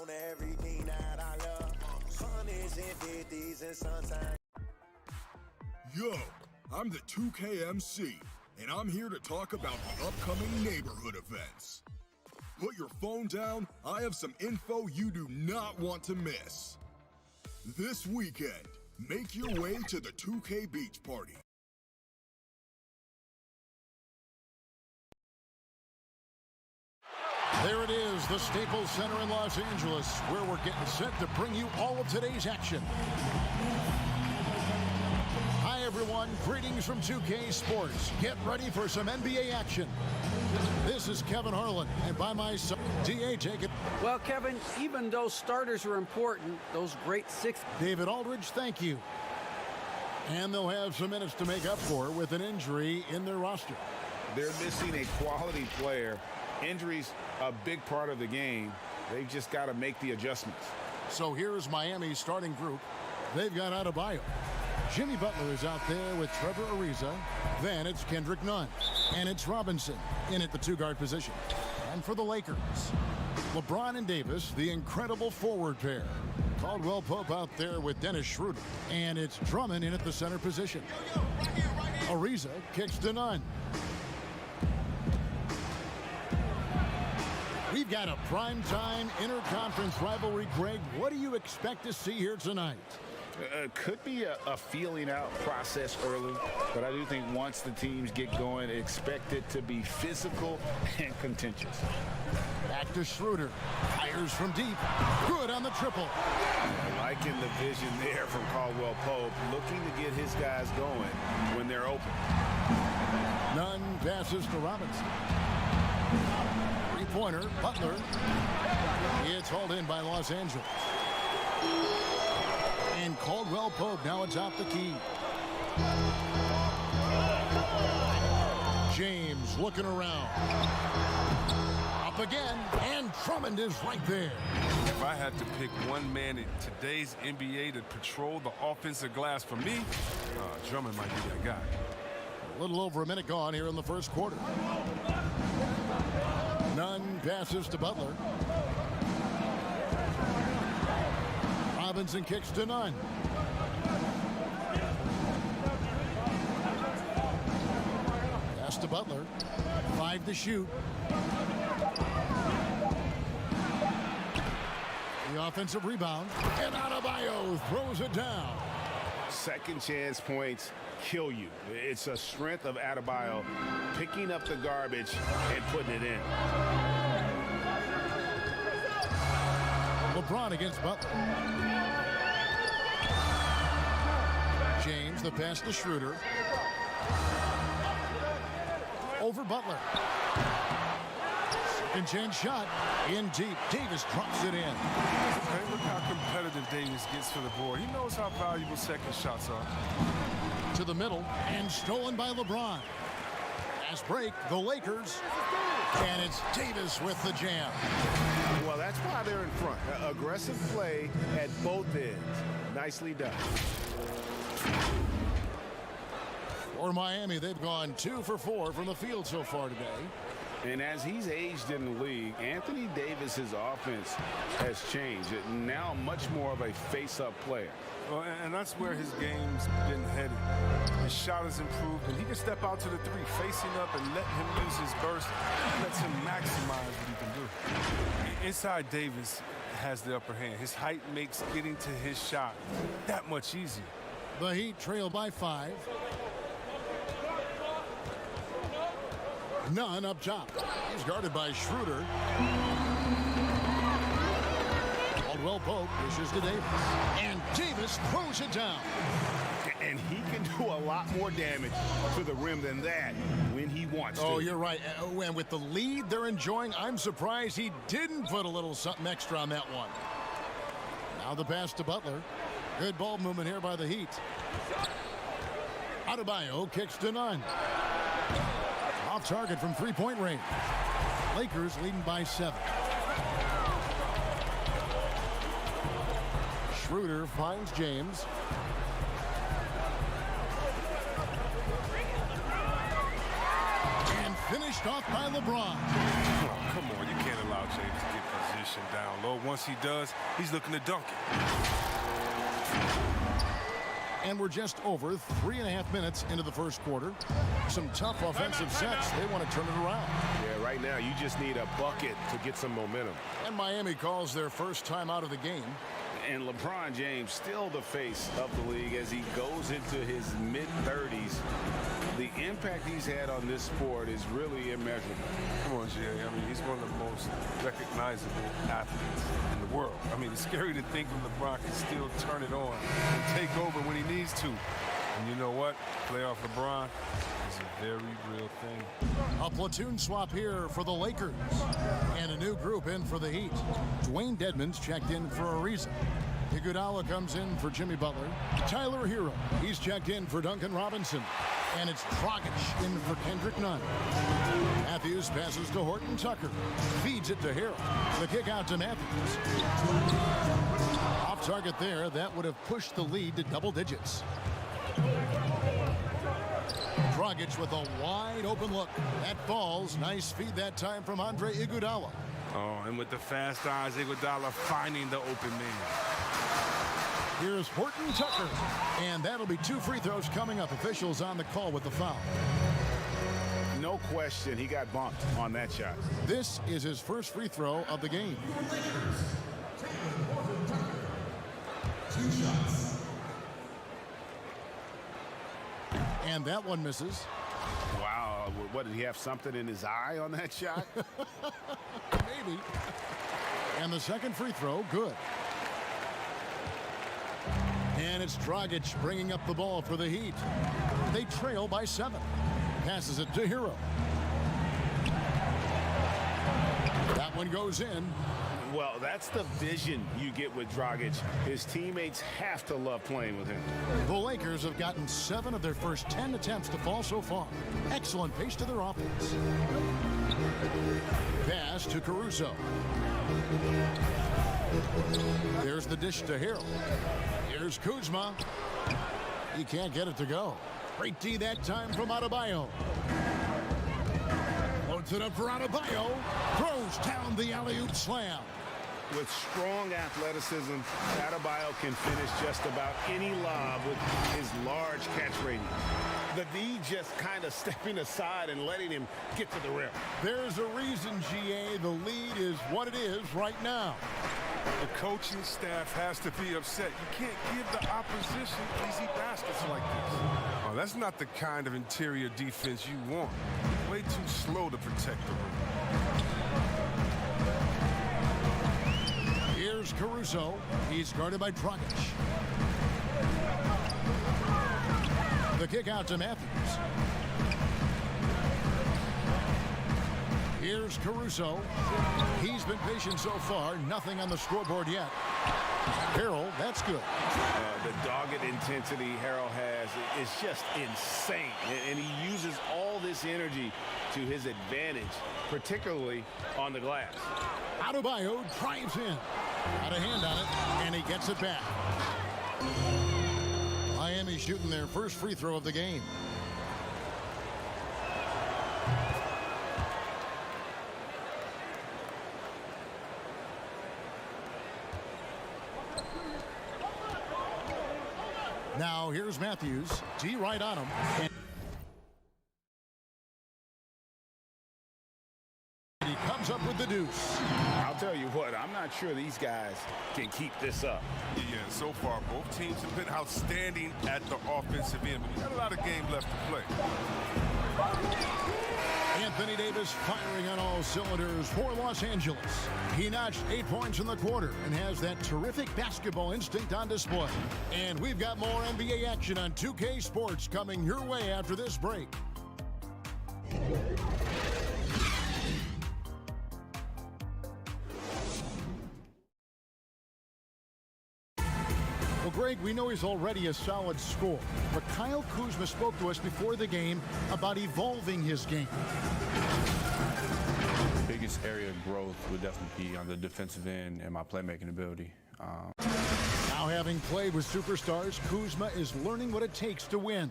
on everything that I love. Hundreds and fifties and sometimes. Yo, I'm the 2KMC, and I'm here to talk about the upcoming neighborhood events. Put your phone down, I have some info you do not want to miss. This weekend, make your way to the 2K Beach Party. There it is, the Staples Center in Los Angeles, where we're getting set to bring you all of today's action. Hi, everyone. Greetings from 2K Sports. Get ready for some NBA action. This is Kevin Harlan, and by my side, DA, take it. Well, Kevin, even though starters are important, those great six... David Aldridge, thank you. And they'll have some minutes to make up for with an injury in their roster. They're missing a quality player. Injuries a big part of the game. They've just got to make the adjustments. So here's Miami's starting group. They've got Adebayo. Jimmy Butler is out there with Trevor Ariza. Then it's Kendrick Nunn. And it's Robinson in at the two-guard position. And for the Lakers, LeBron and Davis, the incredible forward pair. Caldwell Pope out there with Dennis Schroeder. And it's Drummond in at the center position. Ariza kicks to Nunn. We've got a primetime interconference rivalry, Greg. What do you expect to see here tonight? Could be a feeling out process early, but I do think once the teams get going, expect it to be physical and contentious. Back to Schroeder. Fires from deep. Good on the triple. Liking the vision there from Caldwell Pope, looking to get his guys going when they're open. Nunn passes to Robinson. Three-pointer, Butler. It's hauled in by Los Angeles. And Caldwell Pope now atop the key. James looking around. Up again, and Drummond is right there. If I had to pick one man in today's NBA to patrol the offensive glass for me, Drummond might be that guy. A little over a minute gone here in the first quarter. Nunn passes to Butler. Robinson kicks to Nunn. Pass to Butler. 5 to shoot. The offensive rebound. And Adebayo throws it down. Second chance points kill you. It's a strength of Adebayo picking up the garbage and putting it in. LeBron against Butler. James, the pass to Schroeder. Over Butler. Second chance shot. In deep. Davis drops it in. Hey, look how competitive Davis gets for the board. He knows how valuable second shots are. To the middle, and stolen by LeBron. Fast break, the Lakers. And it's Davis with the jam. Well, that's why they're in front. Aggressive play at both ends. Nicely done. For Miami, they've gone 2 for 4 from the field so far today. And as he's aged in the league, Anthony Davis's offense has changed. Now much more of a face-up player. Well, and that's where his game's been headed. His shot has improved, and he can step out to the three, facing up and letting him use his burst. Lets him maximize what he can do. Inside Davis has the upper hand. His height makes getting to his shot that much easier. The Heat trail by 5. Nunn up top. He's guarded by Schroeder. Caldwell Pope dishes to Davis. And Davis throws it down. And he can do a lot more damage to the rim than that when he wants to. Oh, you're right. And with the lead they're enjoying, I'm surprised he didn't put a little something extra on that one. Now the pass to Butler. Good ball movement here by the Heat. Adebayo kicks to Nunn. Off target from three-point range. Lakers leading by 7. Schroeder finds James. And finished off by LeBron. Oh, come on, you can't allow James to get position down low. Once he does, he's looking to dunk it. And we're just over 3.5 minutes into the first quarter. Some tough offensive sets. They want to turn it around. Yeah, right now you just need a bucket to get some momentum. And Miami calls their first time out of the game. And LeBron James still the face of the league as he goes into his mid-30s. The impact he's had on this sport is really immeasurable. Come on, Jay. I mean, he's one of the most recognizable athletes in the world. I mean, it's scary to think that LeBron can still turn it on and take over when he needs to. And you know what? Playoff LeBron is a very real thing. A platoon swap here for the Lakers. And a new group in for the Heat. Dwayne Dedmon's checked in for Ariza. Iguodala comes in for Jimmy Butler. Tyler Hero, he's checked in for Duncan Robinson. And it's Dragic in for Kendrick Nunn. Matthews passes to Horton Tucker. Feeds it to Hero. The kick out to Matthews. Off target there. That would have pushed the lead to double digits. Dragic with a wide open look. That falls. Nice feed that time from Andre Iguodala. Oh, and with the fast eyes, Iguodala finding the open man. Here's Horton Tucker. And that'll be 2 free throws coming up. Officials on the call with the foul. No question, he got bumped on that shot. This is his first free throw of the game. 2 shots. And that one misses. Wow, what, did he have something in his eye on that shot? Maybe. And the second free throw, good. And it's Dragic bringing up the ball for the Heat. They trail by 7. Passes it to Hero. That one goes in. Well, that's the vision you get with Dragic. His teammates have to love playing with him. The Lakers have gotten 7 of their first 10 attempts to fall so far. Excellent pace to their offense. Pass to Caruso. There's the dish to Harrell. Here's Kuzma. He can't get it to go. Great D that time from Adebayo. Loads it up for Adebayo. Throws down the alley-oop slam. With strong athleticism, Adebayo can finish just about any lob with his large catch radius. The D just kind of stepping aside and letting him get to the rim. There's a reason, GA, the lead is what it is right now. The coaching staff has to be upset. You can't give the opposition easy baskets like this. Oh, that's not the kind of interior defense you want. Way too slow to protect the rim. Here's Caruso. He's guarded by Dragic. The kick out to Matthews. Here's Caruso. He's been patient so far. Nothing on the scoreboard yet. Harrell, that's good. The dogged intensity Harrell has is just insane. And he uses all this energy to his advantage, particularly on the glass. Adebayo drives in. Got a hand on it, and he gets it back. Miami shooting their first free throw of the game. Now here's Matthews. D right on him. And he comes up with the deuce. I'll tell you what, I'm not sure these guys can keep this up. Yeah, so far, both teams have been outstanding at the offensive end, but we got a lot of game left to play. Anthony Davis firing on all cylinders for Los Angeles. He notched 8 points in the quarter and has that terrific basketball instinct on display. And we've got more NBA action on 2K Sports coming your way after this break. Well, Greg, we know he's already a solid scorer, but Kyle Kuzma spoke to us before the game about evolving his game. Biggest area of growth would definitely be on the defensive end and my playmaking ability. Now having played with superstars, Kuzma is learning what it takes to win.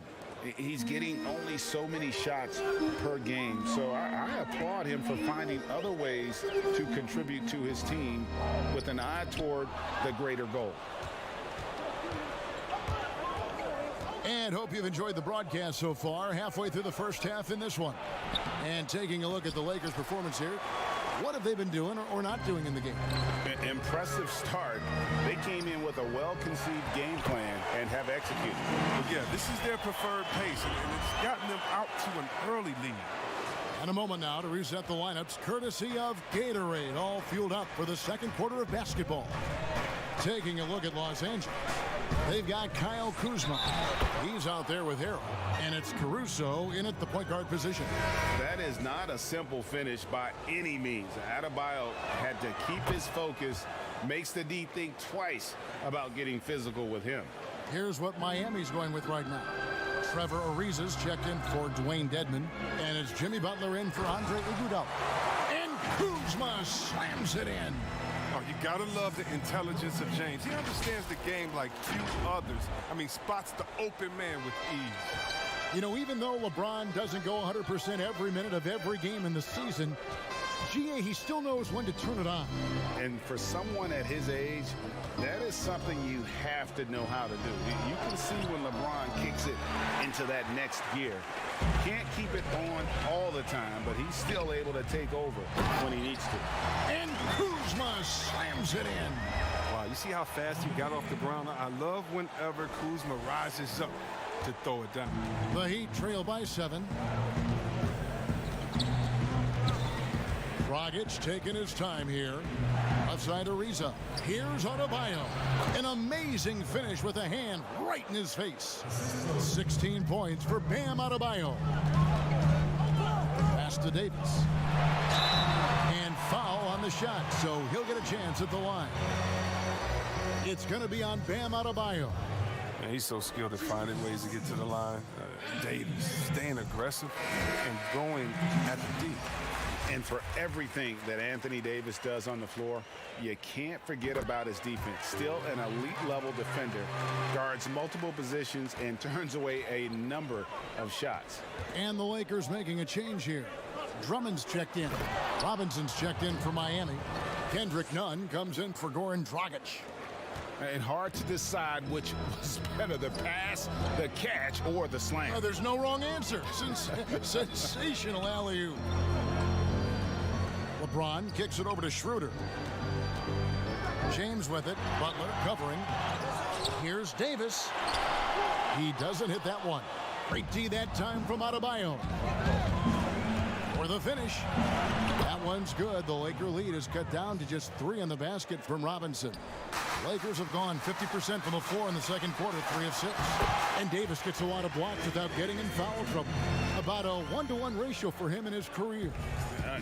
He's getting only so many shots per game. So I applaud him for finding other ways to contribute to his team with an eye toward the greater goal. And hope you've enjoyed the broadcast so far. Halfway through the first half in this one. And taking a look at the Lakers' performance here. What have they been doing or not doing in the game? Impressive start. They came in with a well-conceived game plan and have executed. But yeah, this is their preferred pace, and it's gotten them out to an early lead. And a moment now to reset the lineups, courtesy of Gatorade, all fueled up for the second quarter of basketball. Taking a look at Los Angeles. They've got Kyle Kuzma. He's out there with Harrell. And it's Caruso in at the point guard position. That is not a simple finish by any means. Adebayo had to keep his focus, makes the D think twice about getting physical with him. Here's what Miami's going with right now. Trevor Ariza's checked in for Dwayne Dedmon. And it's Jimmy Butler in for Andre Iguodala. And Kuzma slams it in. Oh, you gotta love the intelligence of James. He understands the game like few others. I mean, spots the open man with ease. You know, even though LeBron doesn't go 100% every minute of every game in the season, GA, he still knows when to turn it on. And for someone at his age, that is something you have to know how to do. You can see when LeBron kicks it into that next gear. Can't keep it on all the time, but he's still able to take over when he needs to. And Kuzma slams it in. Wow, you see how fast he got off the ground? I love whenever Kuzma rises up to throw it down. The Heat trail by 7. Dragic taking his time here. Outside Ariza. Here's Adebayo. An amazing finish with a hand right in his face. 16 points for Bam Adebayo. Pass to Davis. And foul on the shot, so he'll get a chance at the line. It's going to be on Bam Adebayo. Man, he's so skilled at finding ways to get to the line. Davis staying aggressive and going at the D. And for everything that Anthony Davis does on the floor, you can't forget about his defense. Still an elite-level defender, guards multiple positions, and turns away a number of shots. And the Lakers making a change here. Drummond's checked in. Robinson's checked in for Miami. Kendrick Nunn comes in for Goran Dragic. And hard to decide which was better, the pass, the catch, or the slam. Oh, there's no wrong answer. Sensational alley-oop. LeBron kicks it over to Schroeder. James with it. Butler covering. Here's Davis. He doesn't hit that one. Great D that time from Adebayo. For the finish. That one's good. The Laker lead is cut down to just 3 in the basket from Robinson. Lakers have gone 50% from the floor in the second quarter, 3 of 6. And Davis gets a lot of blocks without getting in foul trouble. About a 1-to-1 ratio for him in his career.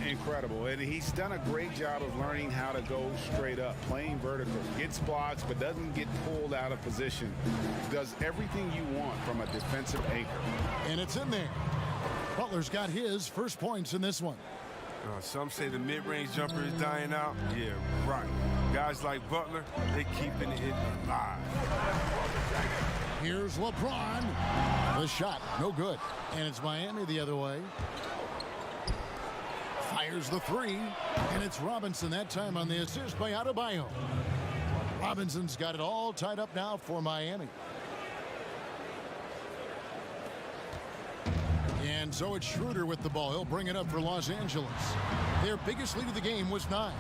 Incredible. And he's done a great job of learning how to go straight up, playing vertical. Gets blocks, but doesn't get pulled out of position. Does everything you want from a defensive anchor. And it's in there. Butler's got his first points in this one. Some say the mid-range jumper is dying out. Yeah, right. Guys like Butler, they keeping it alive. Here's LeBron. The shot, no good. And it's Miami the other way. Fires the 3. And it's Robinson that time on the assist by Adebayo. Robinson's got it all tied up now for Miami. And so it's Schroeder with the ball. He'll bring it up for Los Angeles. Their biggest lead of the game was 9.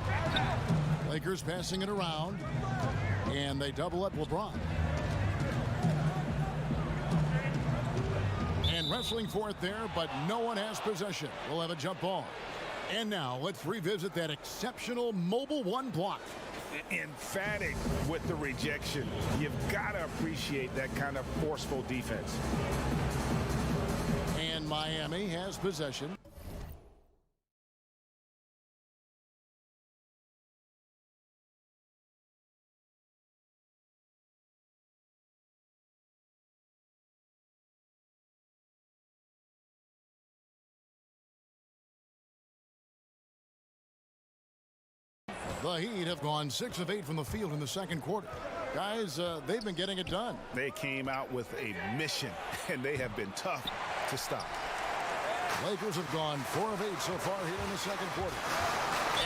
Lakers passing it around. And they double up LeBron. And wrestling for it there, but no one has possession. We'll have a jump ball. And now let's revisit that exceptional mobile 1 block. Emphatic with the rejection. You've got to appreciate that kind of forceful defense. And Miami has possession. The Heat have gone 6 of 8 from the field in the second quarter. Guys, they've been getting it done. They came out with a mission, and they have been tough to stop. Lakers have gone 4 of 8 so far here in the second quarter.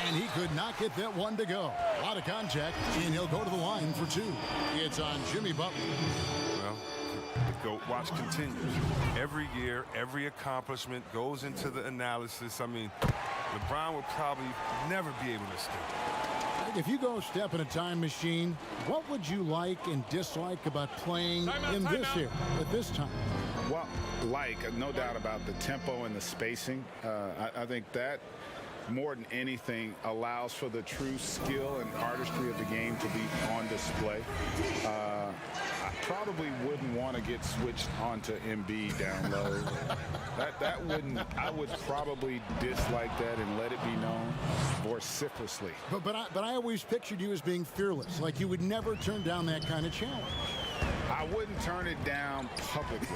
And he could not get that one to go. A lot of contact, and he'll go to the line for 2. It's on Jimmy Butler. Well, the GOAT watch continues. Every year, every accomplishment goes into the analysis. I mean, LeBron would probably never be able to escape. If you go step in a time machine, what would you like and dislike about playing in this here at this time? Well, no doubt about the tempo and the spacing. I think that, more than anything, allows for the true skill and artistry of the game to be on display. I probably wouldn't want to get switched onto Embiid down low. I would probably dislike that and let it be known vociferously. But I always pictured you as being fearless, like you would never turn down that kind of challenge. I wouldn't turn it down publicly.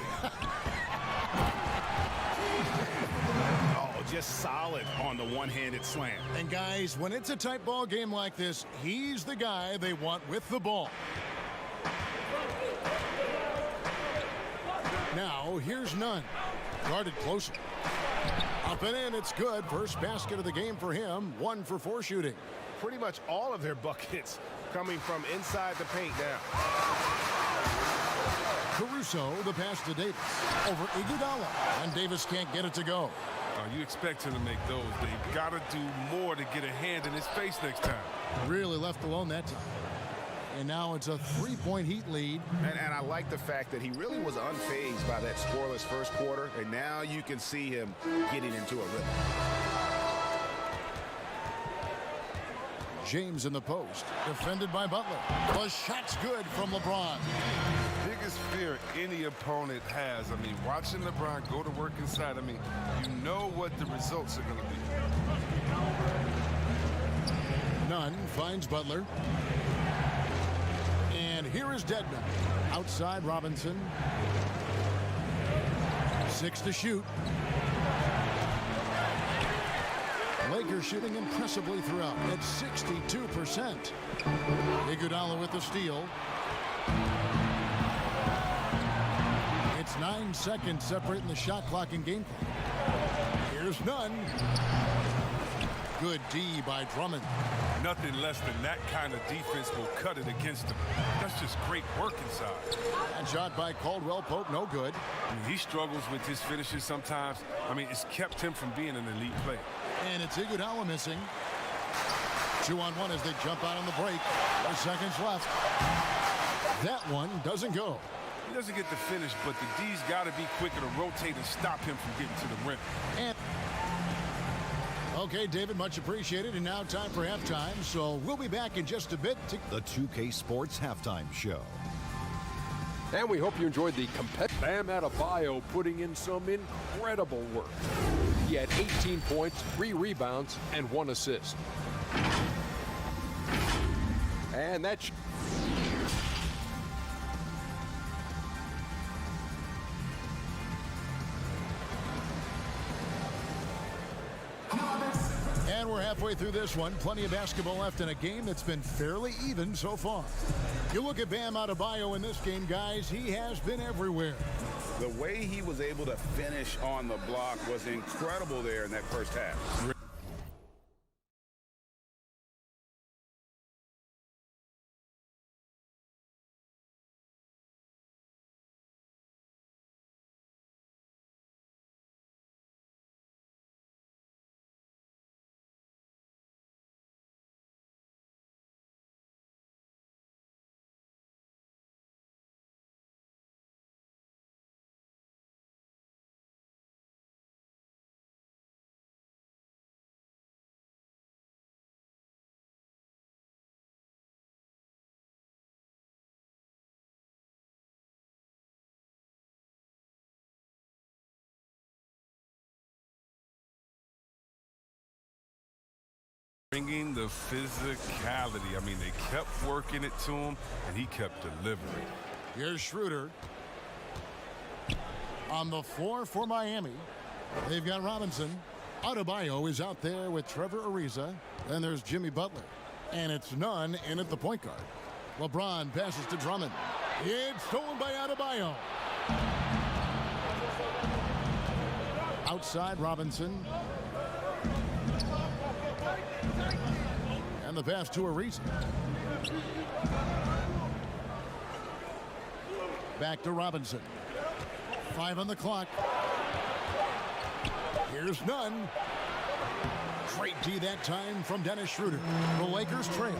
Just solid on the one-handed slam. And guys, when it's a tight ball game like this, he's the guy they want with the ball. Now, here's Nunn. Guarded closely. Up and in, it's good. First basket of the game for him. 1 for 4 shooting. Pretty much all of their buckets coming from inside the paint now. Caruso, the pass to Davis. Over Iguodala. And Davis can't get it to go. You expect him to make those. They've got to do more to get a hand in his face next time. Really left alone that time. And now it's a 3-point Heat lead. And I like the fact that he really was unfazed by that scoreless first quarter. And now you can see him getting into a rhythm. James in the post. Defended by Butler. The shot's good from LeBron. Biggest fear any opponent has. I mean, watching LeBron go to work inside, I mean, you know what the results are going to be. Nunn finds Butler. And here is Dedmon. Outside Robinson. 6 to shoot. Lakers shooting impressively throughout at 62%. Iguodala with the steal. It's 9 seconds separating the shot clock and game clock. Here's Nunn. Good D by Drummond. Nothing less than that kind of defense will cut it against him. That's just great work inside. And shot by Caldwell Pope, no good. I mean, he struggles with his finishes sometimes. I mean, it's kept him from being an elite player. And it's Iguodala missing. 2-on-1 as they jump out on the break. 4 seconds left. That one doesn't go. He doesn't get the finish, but the D's got to be quicker to rotate and stop him from getting to the rim. And okay, David, much appreciated. And now time for halftime. So we'll be back in just a bit. The 2K Sports Halftime Show. And we hope you enjoyed the competitive. Bam Adebayo putting in some incredible work. He had 18 points, 3 rebounds, and 1 assist. And that's... And we're halfway through this one. Plenty of basketball left in a game that's been fairly even so far. You look at Bam Adebayo in this game, guys, he has been everywhere. The way he was able to finish on the block was incredible there in that first half. Bringing the physicality. I mean, they kept working it to him, and he kept delivering. Here's Schroeder. On the floor for Miami, they've got Robinson. Adebayo is out there with Trevor Ariza. Then there's Jimmy Butler. And it's Nunn in at the point guard. LeBron passes to Drummond. It's stolen by Adebayo. Outside Robinson. And the pass to Ariza. Back to Robinson. 5 on the clock. Here's none. Great D that time from Dennis Schroeder. The Lakers trail.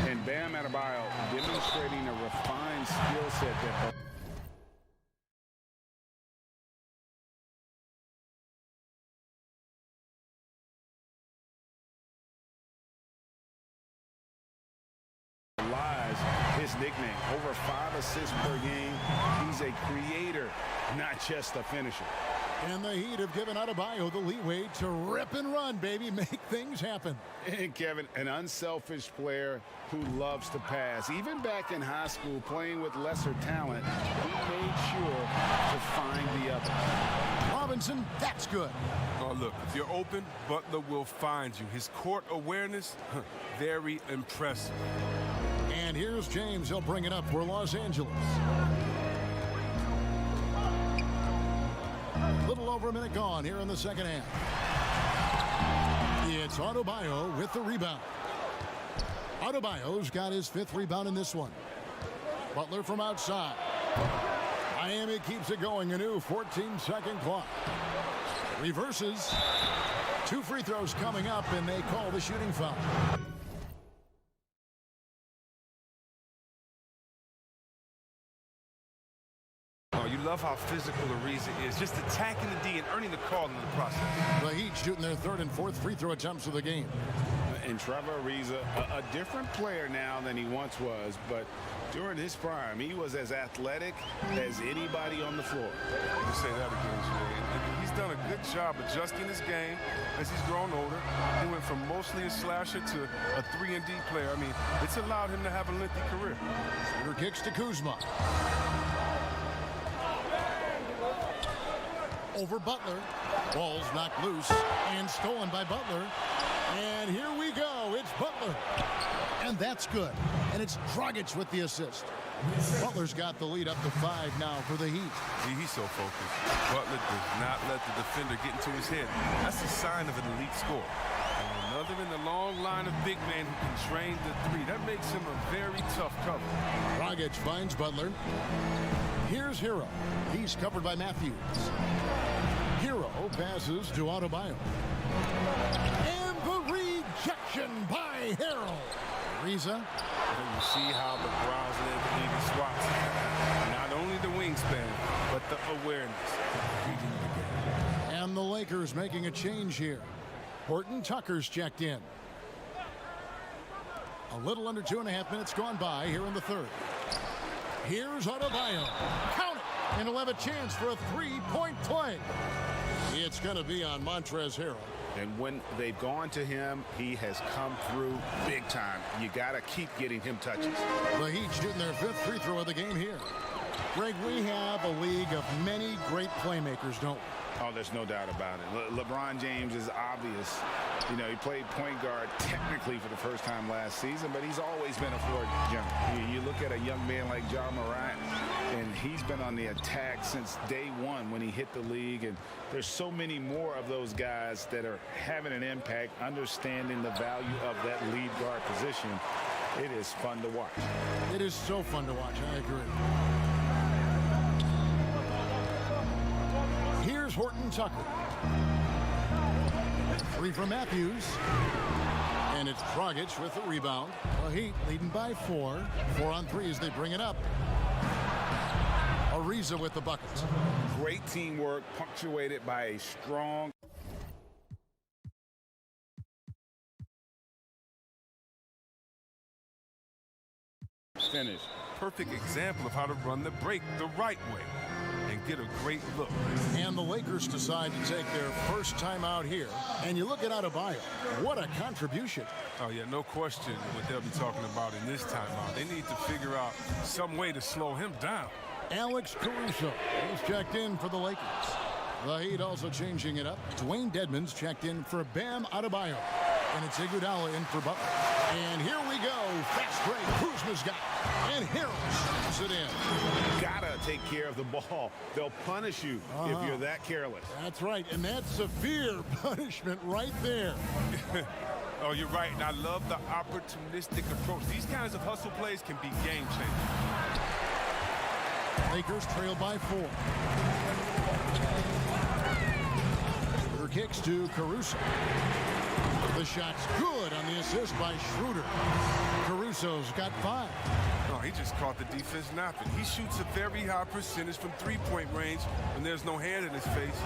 And Bam Adebayo demonstrating a refined skill set that his nickname. Over 5 assists per game. He's a creator, not just a finisher. And the Heat have given Adebayo the leeway to rip and run, baby. Make things happen. And Kevin, an unselfish player who loves to pass. Even back in high school, playing with lesser talent, he made sure to find the other. Robinson, that's good. Oh, look, if you're open, Butler will find you. His court awareness, very impressive. And here's James. He'll bring it up for Los Angeles. Little over a minute gone here in the second half. It's Adebayo with the rebound. Adebayo's got his 5th rebound in this one. Butler from outside. Miami keeps it going. A new 14-second clock. Reverses. 2 free throws coming up, and they call the shooting foul. You love how physical Ariza is, just attacking the D and earning the call in the process. The Heat shooting their 3rd and 4th free throw attempts of the game. And Trevor Ariza, a different player now than he once was, but during his prime, he was as athletic as anybody on the floor. You say that again, Jay. And he's done a good job adjusting his game as he's grown older. He went from mostly a slasher to a 3-and-D player. I mean, it's allowed him to have a lengthy career. Shooter kicks to Kuzma. Over Butler. Ball's knocked loose and stolen by Butler. And here we go. It's Butler. And that's good. And it's Dragic with the assist. Butler's got the lead up to 5 now for the Heat. He's so focused. Butler does not let the defender get into his head. That's a sign of an elite scorer. And another in the long line of big men who can drain the 3. That makes him a very tough cover. Dragic finds Butler. Here's Hero. He's covered by Matthews. Hero passes to Adebayo. And the rejection by Hero. Ariza. You see how LeBron's led the swaps. Not only the wingspan, but the awareness. And the Lakers making a change here. Horton Tucker's checked in. A little under 2.5 minutes gone by here in the 3rd. Here's Adebayo. Count it! And he'll have a chance for a 3-point play. It's going to be on Montrezl Harrell. And when they've gone to him, he has come through big time. You got to keep getting him touches. The Heat shooting their 5th free throw of the game here. Greg, we have a league of many great playmakers, don't we? Oh, there's no doubt about it. LeBron James is obvious. You know, he played point guard technically for the first time last season, but he's always been a floor general. You look at a young man like Ja Morant, and he's been on the attack since day 1 when he hit the league. And there's so many more of those guys that are having an impact, understanding the value of that lead guard position. It is fun to watch. It is so fun to watch. I agree. Here's Horton Tucker. 3 for Matthews. And it's Dragic with the rebound. The Heat leading by 4. 4 on 3 as they bring it up. Ariza with the buckets. Great teamwork, punctuated by a strong finish. Perfect example of how to run the break the right way and get a great look. And the Lakers decide to take their first time out here. And you look at Adebayo. What a contribution. Oh, yeah, no question what they'll be talking about in this timeout. They need to figure out some way to slow him down. Alex Caruso is checked in for the Lakers. The Heat also changing it up. Dwayne Dedmon's checked in for Bam Adebayo. And it's Iguodala in for Butler. And here we go. Fast break. Kuzma's got it. And Harrell snaps it in. Gotta take care of the ball. They'll punish you if you're that careless. That's right, and that's severe punishment right there. Oh, you're right, and I love the opportunistic approach. These kinds of hustle plays can be game-changing. Lakers trail by 4. Schroeder kicks to Caruso. The shot's good on the assist by Schroeder. Caruso's got 5. Oh, he just caught the defense napping. He shoots a very high percentage from three-point range when there's no hand in his face.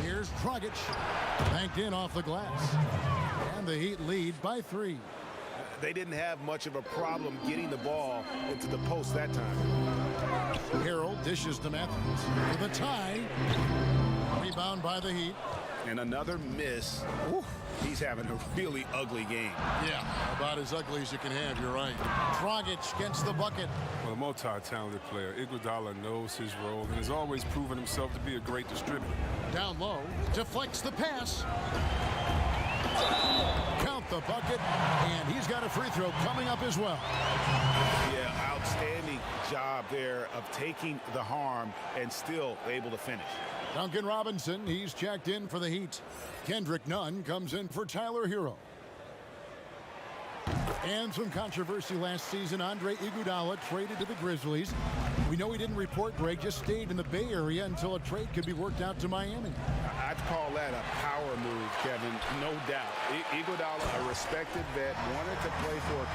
Here's Dragic. Banked in off the glass. And the Heat lead by 3. They didn't have much of a problem getting the ball into the post that time. Harrell dishes to Matthews for the tie. Rebound by the Heat. And another miss. Ooh, he's having a really ugly game. Yeah, about as ugly as you can have, you're right. Dragic gets the bucket. Well, a multi-talented player, Iguodala knows his role and has always proven himself to be a great distributor. Down low, deflects the pass. Count the bucket, and he's got a free throw coming up as well. Yeah, outstanding job there of taking the harm and still able to finish. Duncan Robinson, he's checked in for the Heat. Kendrick Nunn comes in for Tyler Hero. And some controversy last season. Andre Iguodala traded to the Grizzlies. We know he didn't report break, just stayed in the Bay Area until a trade could be worked out to Miami. I'd call that a power move, Kevin, no doubt. Iguodala, a respected vet, wanted to play for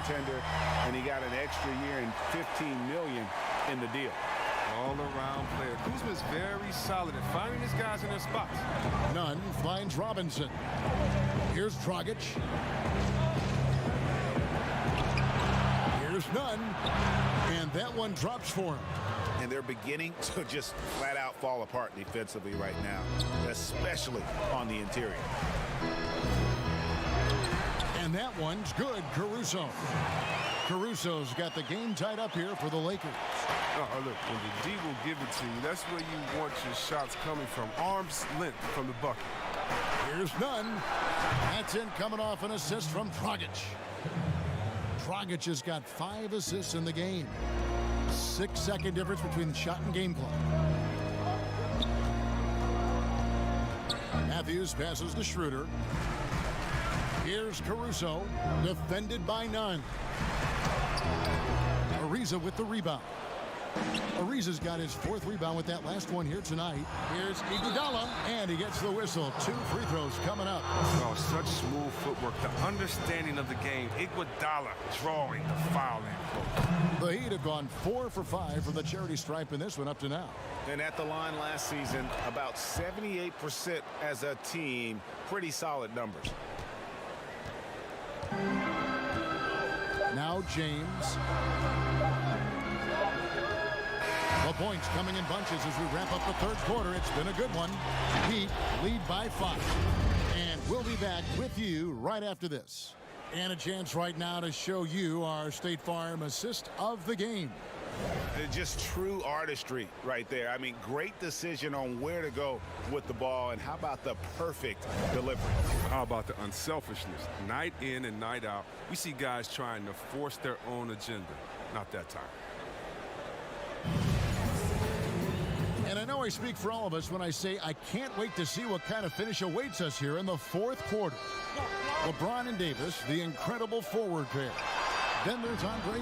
contender, and he got an extra year and $15 million in the deal. All-around player. Kuzma's very solid at finding his guys in their spots. Nunn finds Robinson. Here's Dragic. Here's Nunn. And that one drops for him. And they're beginning to just flat out fall apart defensively right now, especially on the interior. And that one's good. Caruso's got the game tied up here for the Lakers. Oh, look, when the D will give it to you, that's where you want your shots coming from. Arm's length from the bucket. Here's Nunn. That's in, coming off an assist from Dragic. Dragic has got 5 assists in the game. 6-second difference between the shot and game clock. Matthews passes to Schroeder. Here's Caruso, defended by Nunn. Ariza with the rebound. Ariza's got his 4th rebound with that last one here tonight. Here's Iguodala, and he gets the whistle. 2 free throws coming up. Oh, such smooth footwork. The understanding of the game. Iguodala drawing the foul in. The Heat have gone 4 for 5 from the charity stripe in this one up to now. And at the line last season, about 78% as a team. Pretty solid numbers. Now James. The points coming in bunches as we wrap up the 3rd quarter. It's been a good one. Heat lead by 5. And we'll be back with you right after this. And a chance right now to show you our State Farm assist of the game. Just true artistry right there. I mean, great decision on where to go with the ball, and how about the perfect delivery? How about the unselfishness? Night in and night out, we see guys trying to force their own agenda. Not that time. And I know I speak for all of us when I say I can't wait to see what kind of finish awaits us here in the 4th quarter. LeBron and Davis, the incredible forward pair. Then there's Andre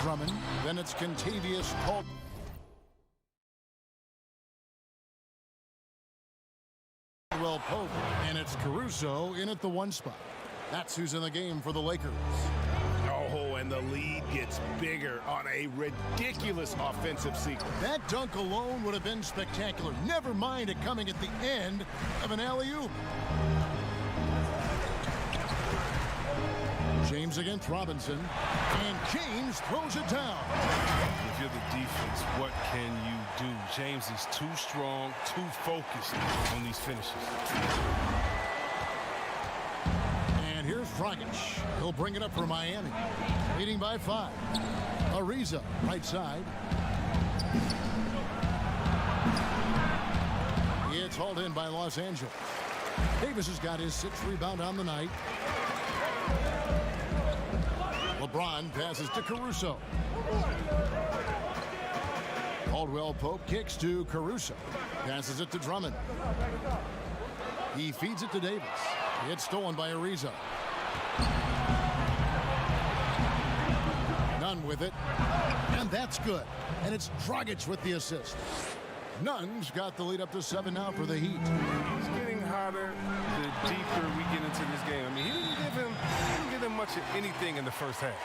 Drummond. Then it's Contavious Caldwell Pope. And it's Caruso in at the 1 spot. That's who's in the game for the Lakers. Oh, and the lead gets bigger on a ridiculous offensive sequence. That dunk alone would have been spectacular. Never mind it coming at the end of an alley-oop. James against Robinson, and James throws it down. If you're the defense, what can you do? James is too strong, too focused on these finishes. And here's Dragic. He'll bring it up for Miami, leading by 5. Ariza, right side. It's hauled in by Los Angeles. Davis has got his 6th rebound on the night. LeBron passes to Caruso. Caldwell Pope kicks to Caruso. Passes it to Drummond. He feeds it to Davis. It's stolen by Ariza. Nunn with it. And that's good. And it's Dragic with the assist. Nunn's got the lead up to 7 now for the Heat. It's getting hotter the deeper we get into this game. I mean, he didn't give him much of anything in the first half.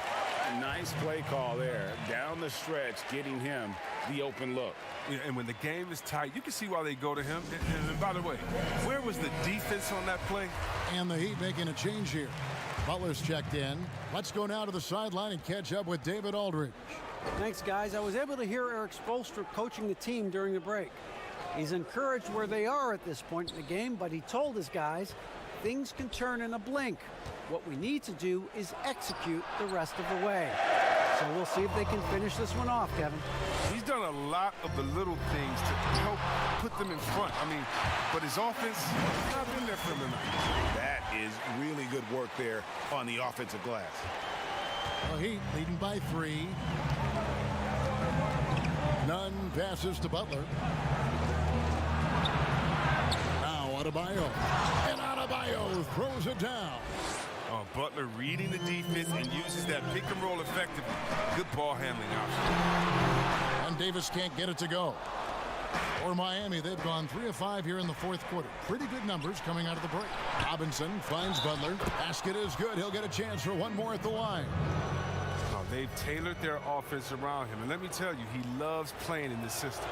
Nice play call there. Down the stretch, getting him the open look. Yeah, and when the game is tight, you can see why they go to him. And by the way, where was the defense on that play? And the Heat making a change here. Butler's checked in. Let's go now to the sideline and catch up with David Aldridge. Thanks, guys. I was able to hear Eric Spoelstra coaching the team during the break. He's encouraged where they are at this point in the game, but he told his guys things can turn in a blink. What we need to do is execute the rest of the way. So we'll see if they can finish this one off, Kevin. He's done a lot of the little things to help put them in front. I mean, but his offense has not been there for him tonight. That is really good work there on the offensive glass. The Heat leading by 3. Nunn passes to Butler. Now Adebayo. And Adebayo throws it down. Butler reading the defense and uses that pick and roll effectively. Good ball handling option. And Davis can't get it to go. For Miami, they've gone 3 of 5 here in the 4th quarter. Pretty good numbers coming out of the break. Robinson finds Butler. Basket is good. He'll get a chance for one more at the line. They've tailored their offense around him. And let me tell you, he loves playing in this system.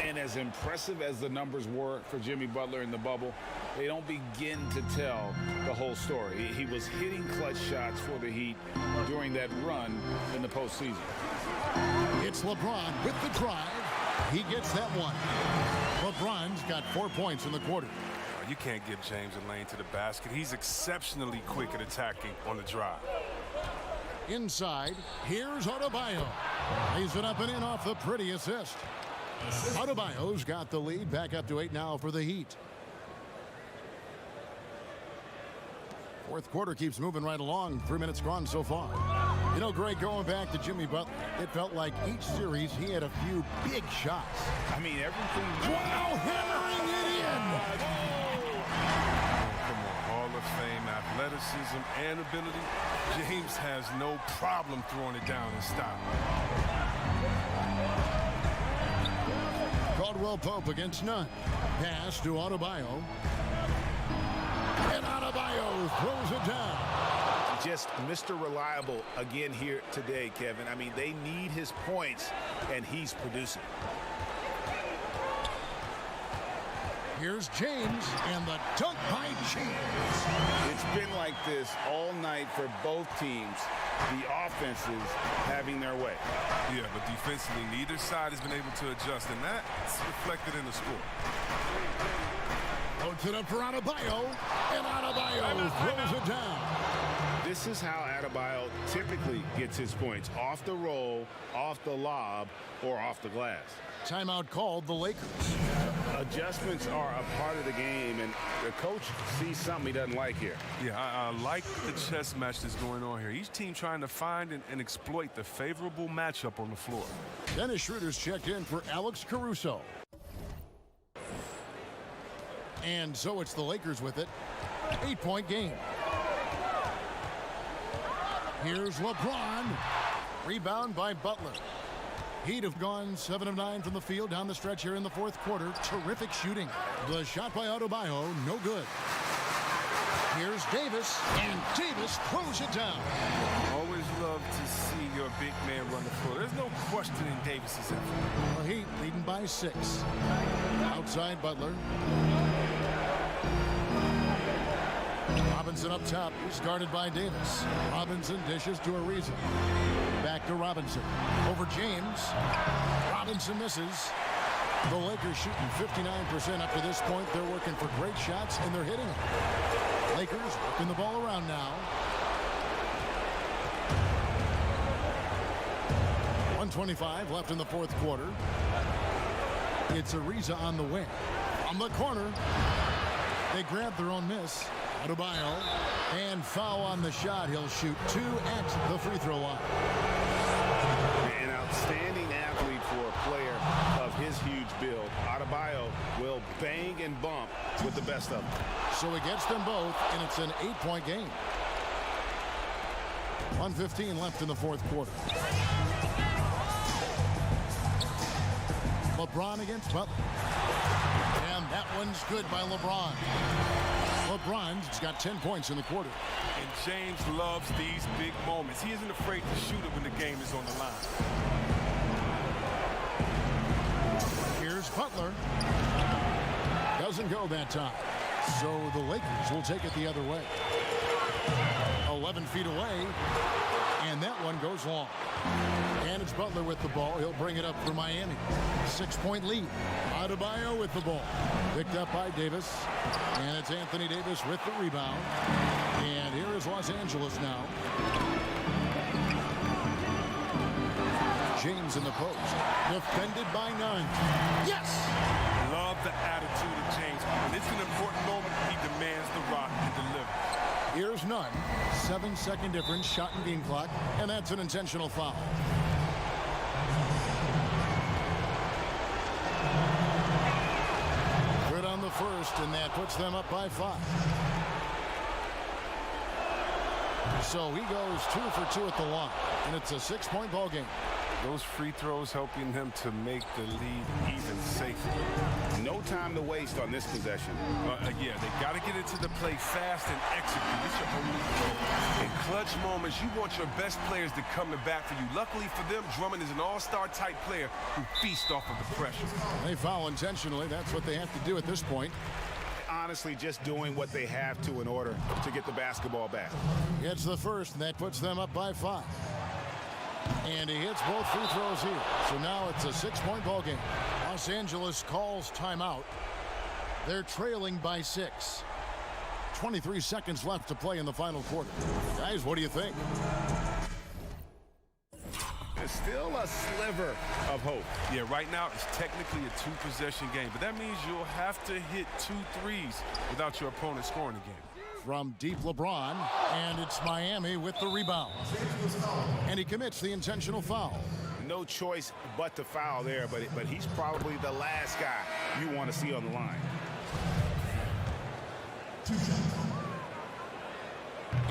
And as impressive as the numbers were for Jimmy Butler in the bubble, they don't begin to tell the whole story. He was hitting clutch shots for the Heat during that run in the postseason. It's LeBron with the drive. He gets that one. LeBron's got 4 points in the quarter. You can't give James a lane to the basket. He's exceptionally quick at attacking on the drive. Inside, here's Adebayo. Lays it up and in off the pretty assist. Adebayo's got the lead, back up to 8 now for the Heat. 4th quarter keeps moving right along. 3 minutes gone so far. You know, Greg, going back to Jimmy Butler, it felt like each series he had a few big shots. I mean, everything. Wow, hammering it in! Hall of Fame athleticism and ability. James has no problem throwing it down in style. Caldwell Pope against Nunn. Pass to Adebayo. And Adebayo throws it down. Just Mr. Reliable again here today, Kevin. I mean, they need his points, and he's producing. Here's James, and the dunk by James. It's been like this all night for both teams. The offenses having their way. Yeah, but defensively, neither side has been able to adjust, and that's reflected in the score. Puts it up for Adebayo, and Adebayo throws it down. This is how Adebayo typically gets his points. Off the roll, off the lob, or off the glass. Timeout called the Lakers. Adjustments are a part of the game, and the coach sees something he doesn't like here. Yeah, I like the chess match that's going on here. Each team trying to find and exploit the favorable matchup on the floor. Dennis Schroeder's checked in for Alex Caruso. And so it's the Lakers with it. 8-point game. Here's LeBron. Rebound by Butler. Heat have gone 7 of 9 from the field down the stretch here in the fourth quarter. Terrific shooting. The shot by Adebayo, no good. Here's Davis, and Davis throws it down. Always love to see your big man run the floor. There's no questioning Davis's effort. The Heat leading by 6. Outside Butler. Robinson up top. He's guarded by Davis. Robinson dishes to Ariza. Back to Robinson. Over James. Robinson misses. The Lakers shooting 59% up to this point. They're working for great shots, and they're hitting them. Lakers working the ball around now. 1:25 left in the fourth quarter. It's Ariza on the wing. On the corner. They grab their own miss. Adebayo. And foul on the shot. He'll shoot 2 at the free throw line. An outstanding athlete for a player of his huge build. Adebayo will bang and bump with the best of them. So he gets them both, and it's an 8-point game. 1:15 left in the fourth quarter. LeBron against Butler. And that one's good by LeBron. LeBron's got 10 points in the quarter. And James loves these big moments. He isn't afraid to shoot it when the game is on the line. Here's Butler. Doesn't go that time. So the Lakers will take it the other way. 11 feet away. And that one goes long. And it's Butler with the ball. He'll bring it up for Miami. 6-point lead. Adebayo with the ball. Picked up by Davis. And it's Anthony Davis with the rebound. And here is Los Angeles now. James in the post. Defended by none. Yes! Love the attitude of James. When it's an important moment, he demands the rock and delivers. Here's none. 7-second difference, shot and game clock, and that's an intentional foul. Good on the first, and that puts them up by 5. So he goes 2 for 2 at the line, and it's a 6-point ball game. Those free throws helping him to make the lead even safer. No time to waste on this possession. Yeah, they got to get into the play fast and execute. It's your only goal. In clutch moments, you want your best players to come to bat for you. Luckily for them, Drummond is an all-star type player who feasts off of the pressure. They foul intentionally. That's what they have to do at this point. Honestly, just doing what they have to in order to get the basketball back. Gets the first, and that puts them up by 5. And he hits both free throws here. So now it's a 6-point ball game. Los Angeles calls timeout. They're trailing by 6. 23 seconds left to play in the final quarter. Guys, what do you think? There's still a sliver of hope. Yeah, right now it's technically a 2-possession game, but that means you'll have to hit 2 threes without your opponent scoring again. From deep LeBron, and it's Miami with the rebound. And he commits the intentional foul. No choice but to foul there, but he's probably the last guy you want to see on the line.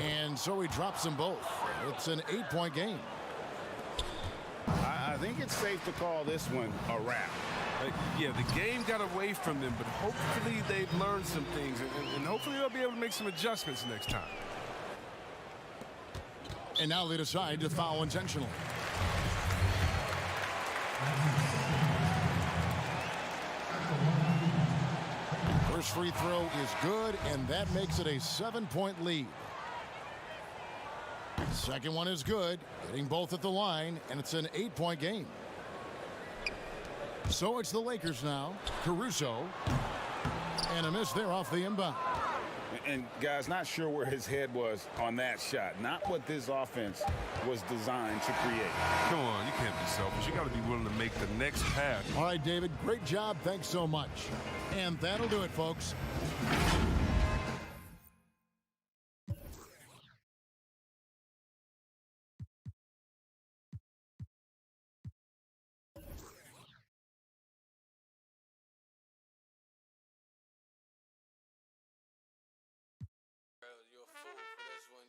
And so he drops them both. It's an 8-point game. I think it's safe to call this one a wrap. Yeah, the game got away from them, but hopefully they've learned some things, and hopefully they'll be able to make some adjustments next time. And now they decide to foul intentionally. First free throw is good, and that makes it a 7-point lead. Second one is good, hitting both at the line, and it's an 8-point game. So it's the Lakers now. Caruso. And a miss there off the inbound. And guys, not sure where his head was on that shot. Not what this offense was designed to create. Come on, you can't be selfish. You got to be willing to make the next pass. All right, David, great job. Thanks so much. And that'll do it, folks. You're a fool for this one.